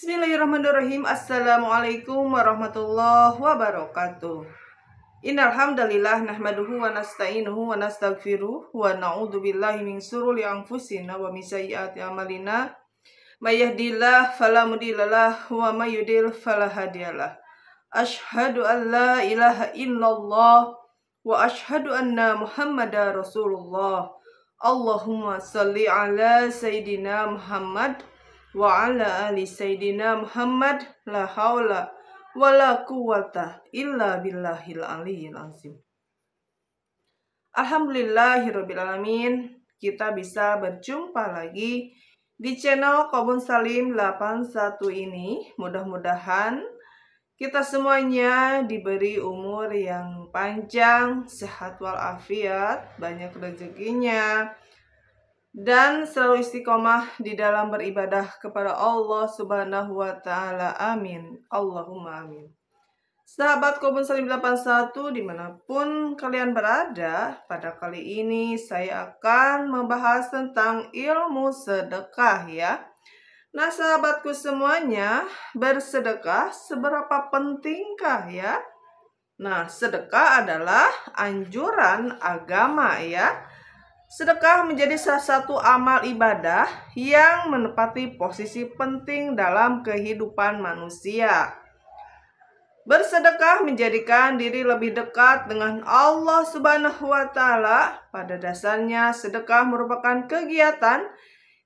Bismillahirrahmanirrahim. Assalamualaikum warahmatullahi wabarakatuh. Innal hamdalillah nahmaduhu wa nasta'inuhu wa nastaghfiruh wa na'udzu billahi min shururi anfusina wa min sayyiati a'malina. May yahdihillahu fala mudhillalah wa may yudhlil fala hadiyalah. Asyhadu an la ilaha illallah wa asyhadu anna Muhammadar Rasulullah. Allahumma shalli ala sayyidina Muhammad wa ala ali sayyidina Muhammad, la haula wa la quwata illa billahil aliyyil azim. Alhamdulillahirabbil alamin, kita bisa berjumpa lagi di channel Kobun Salim 81 ini. Mudah-mudahan kita semuanya diberi umur yang panjang, sehat walafiat, banyak rezekinya, dan selalu istiqomah di dalam beribadah kepada Allah Subhanahu wa Ta'ala. Amin. Allahumma amin. Sahabat Kobun Salim 81 dimanapun kalian berada, pada kali ini saya akan membahas tentang ilmu sedekah ya. Nah sahabatku semuanya, bersedekah seberapa pentingkah ya? Nah sedekah adalah anjuran agama ya. Sedekah menjadi salah satu amal ibadah yang menempati posisi penting dalam kehidupan manusia. Bersedekah menjadikan diri lebih dekat dengan Allah Subhanahu wa Ta'ala. Pada dasarnya, sedekah merupakan kegiatan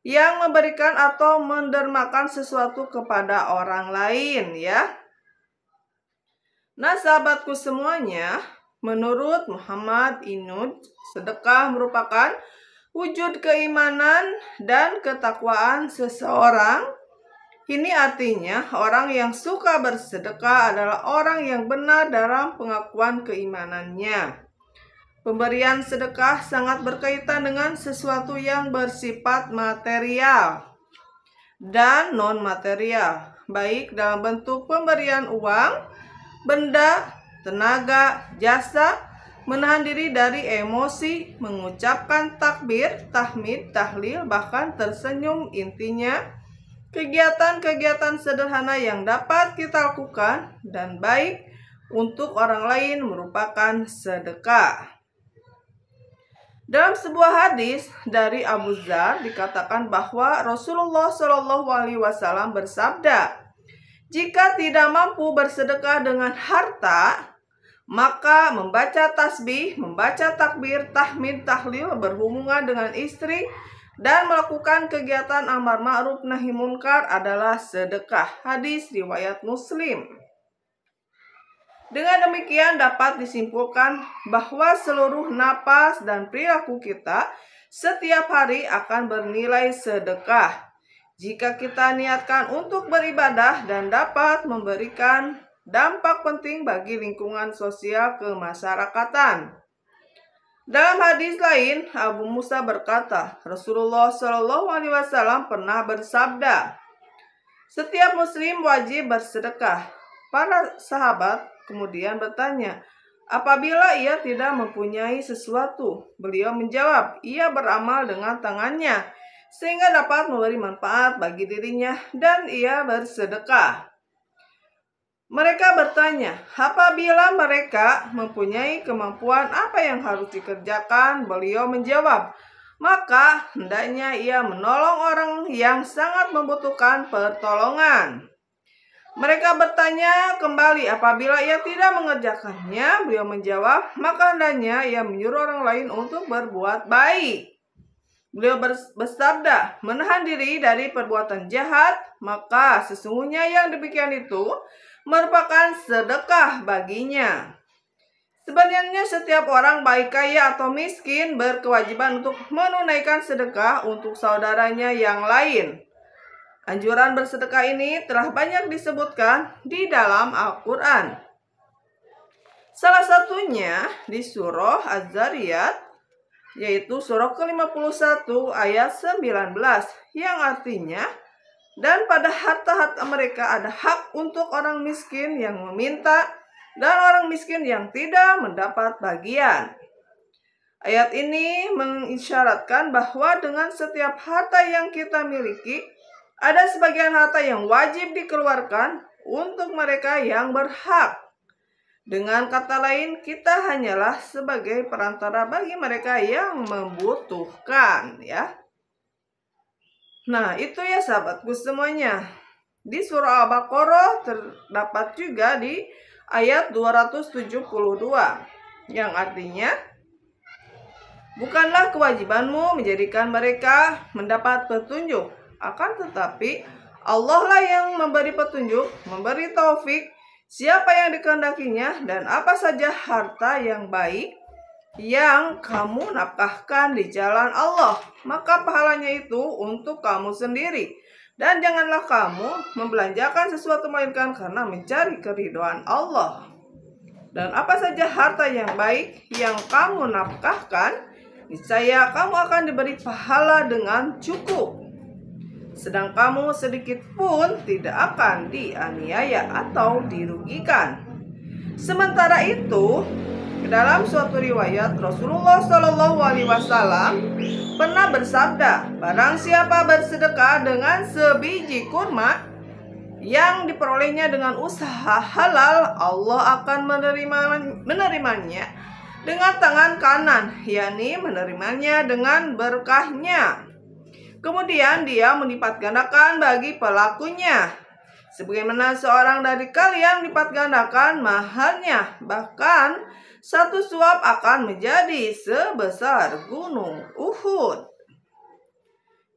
yang memberikan atau mendermakan sesuatu kepada orang lain ya. Nah, sahabatku semuanya, menurut Muhammad Inud, sedekah merupakan wujud keimanan dan ketakwaan seseorang. Ini artinya orang yang suka bersedekah adalah orang yang benar dalam pengakuan keimanannya. Pemberian sedekah sangat berkaitan dengan sesuatu yang bersifat material dan non-material, baik dalam bentuk pemberian uang, benda, tenaga, jasa, menahan diri dari emosi, mengucapkan takbir, tahmid, tahlil, bahkan tersenyum. Intinya, kegiatan-kegiatan sederhana yang dapat kita lakukan dan baik untuk orang lain merupakan sedekah. Dalam sebuah hadis dari Abu Dzar dikatakan bahwa Rasulullah Shallallahu Alaihi Wasallam bersabda, jika tidak mampu bersedekah dengan harta, maka membaca tasbih, membaca takbir, tahmid, tahlil, berhubungan dengan istri, dan melakukan kegiatan amar ma'ruf nahi munkar adalah sedekah. Hadis riwayat Muslim. Dengan demikian dapat disimpulkan bahwa seluruh napas dan perilaku kita setiap hari akan bernilai sedekah jika kita niatkan untuk beribadah dan dapat memberikan dampak penting bagi lingkungan sosial kemasyarakatan. Dalam hadis lain, Abu Musa berkata, Rasulullah Shallallahu Alaihi Wasallam pernah bersabda, setiap muslim wajib bersedekah. Para sahabat kemudian bertanya, apabila ia tidak mempunyai sesuatu? Beliau menjawab, ia beramal dengan tangannya, sehingga dapat memberi manfaat bagi dirinya, dan ia bersedekah. Mereka bertanya, apabila mereka mempunyai kemampuan, apa yang harus dikerjakan? Beliau menjawab, maka hendaknya ia menolong orang yang sangat membutuhkan pertolongan. Mereka bertanya kembali, apabila ia tidak mengerjakannya? Beliau menjawab, maka hendaknya ia menyuruh orang lain untuk berbuat baik. Beliau bersabda, menahan diri dari perbuatan jahat, maka sesungguhnya yang demikian itu merupakan sedekah baginya. Sebenarnya setiap orang baik kaya atau miskin berkewajiban untuk menunaikan sedekah untuk saudaranya yang lain. Anjuran bersedekah ini telah banyak disebutkan di dalam Al-Quran. Salah satunya di surah Az-Zariyat, yaitu surah ke-51 ayat 19, yang artinya, dan pada harta-harta mereka ada hak untuk orang miskin yang meminta dan orang miskin yang tidak mendapat bagian. Ayat ini mengisyaratkan bahwa dengan setiap harta yang kita miliki, Ada sebagian harta yang wajib dikeluarkan untuk mereka yang berhak. Dengan kata lain, kita hanyalah sebagai perantara bagi mereka yang membutuhkan, ya. Nah, itu ya sahabatku semuanya. Di surah Al-Baqarah terdapat juga di ayat 272, yang artinya, bukanlah kewajibanmu menjadikan mereka mendapat petunjuk, akan tetapi Allah lah yang memberi petunjuk, memberi taufik siapa yang dikehendakinya, dan apa saja harta yang baik yang kamu nafkahkan di jalan Allah, maka pahalanya itu untuk kamu sendiri. Dan janganlah kamu membelanjakan sesuatu melainkan karena mencari keridhaan Allah. Dan apa saja harta yang baik yang kamu nafkahkan, niscaya kamu akan diberi pahala dengan cukup. Sedang kamu sedikit pun tidak akan dianiaya atau dirugikan. Sementara itu, dalam suatu riwayat Rasulullah SAW pernah bersabda, barang siapa bersedekah dengan sebiji kurma yang diperolehnya dengan usaha halal, Allah akan menerimanya dengan tangan kanan, yakni menerimanya dengan berkahnya. Kemudian dia melipat gandakan bagi pelakunya, sebagaimana seorang dari kalian lipat gandakan mahalnya, bahkan satu suap akan menjadi sebesar gunung Uhud.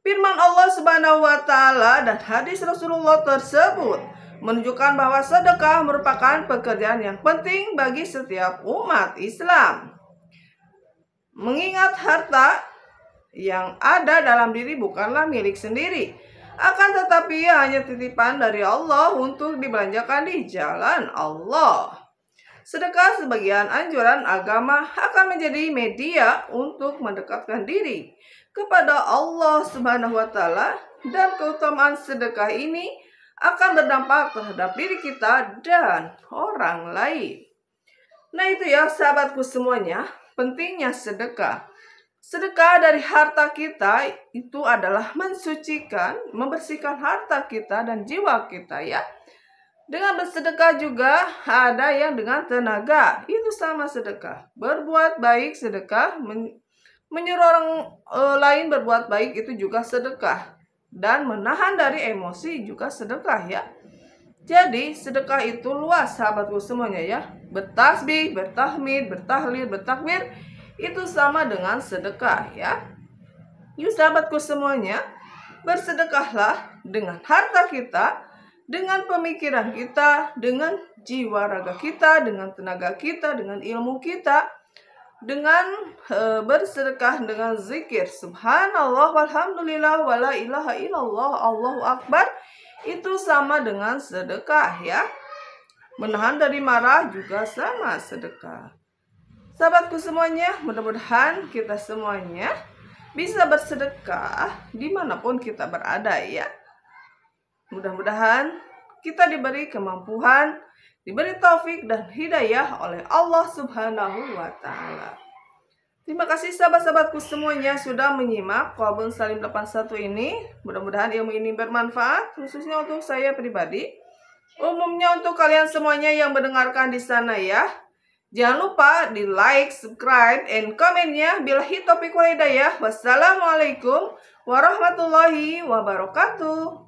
Firman Allah Subhanahu wa Ta'ala dan hadis Rasulullah tersebut menunjukkan bahwa sedekah merupakan pekerjaan yang penting bagi setiap umat Islam. Mengingat harta yang ada dalam diri bukanlah milik sendiri, akan tetapi hanya titipan dari Allah untuk dibelanjakan di jalan Allah. Sedekah sebagian anjuran agama akan menjadi media untuk mendekatkan diri kepada Allah Subhanahu wa Ta'ala, dan keutamaan sedekah ini akan berdampak terhadap diri kita dan orang lain. Nah, itu ya sahabatku semuanya, pentingnya sedekah. Sedekah dari harta kita itu adalah mensucikan, membersihkan harta kita dan jiwa kita, ya. Dengan bersedekah juga ada yang dengan tenaga, itu sama sedekah. Berbuat baik sedekah, menyuruh orang lain berbuat baik itu juga sedekah. Dan menahan dari emosi juga sedekah, ya. Jadi sedekah itu luas sahabatku semuanya, ya. Bertasbih, bertahmid, bertahlil, bertakbir itu sama dengan sedekah, ya. Yuk sahabatku semuanya, bersedekahlah dengan harta kita, dengan pemikiran kita, dengan jiwa raga kita, dengan tenaga kita, dengan ilmu kita, dengan bersedekah dengan zikir subhanallah walhamdulillah wala ilaha illallah Allahu akbar, itu sama dengan sedekah, ya. Menahan dari marah juga sama sedekah. Sahabatku semuanya, mudah-mudahan kita semuanya bisa bersedekah dimanapun kita berada, ya. Mudah-mudahan kita diberi kemampuan, diberi taufik dan hidayah oleh Allah Subhanahu wa Ta'ala. Terima kasih sahabat-sahabatku semuanya sudah menyimak Qalbun Salim 81 ini. Mudah-mudahan ilmu ini bermanfaat, khususnya untuk saya pribadi. Umumnya untuk kalian semuanya yang mendengarkan di sana, ya. Jangan lupa di like, subscribe, and komennya. Billahi taufiq wal hidayah. Wassalamualaikum warahmatullahi wabarakatuh.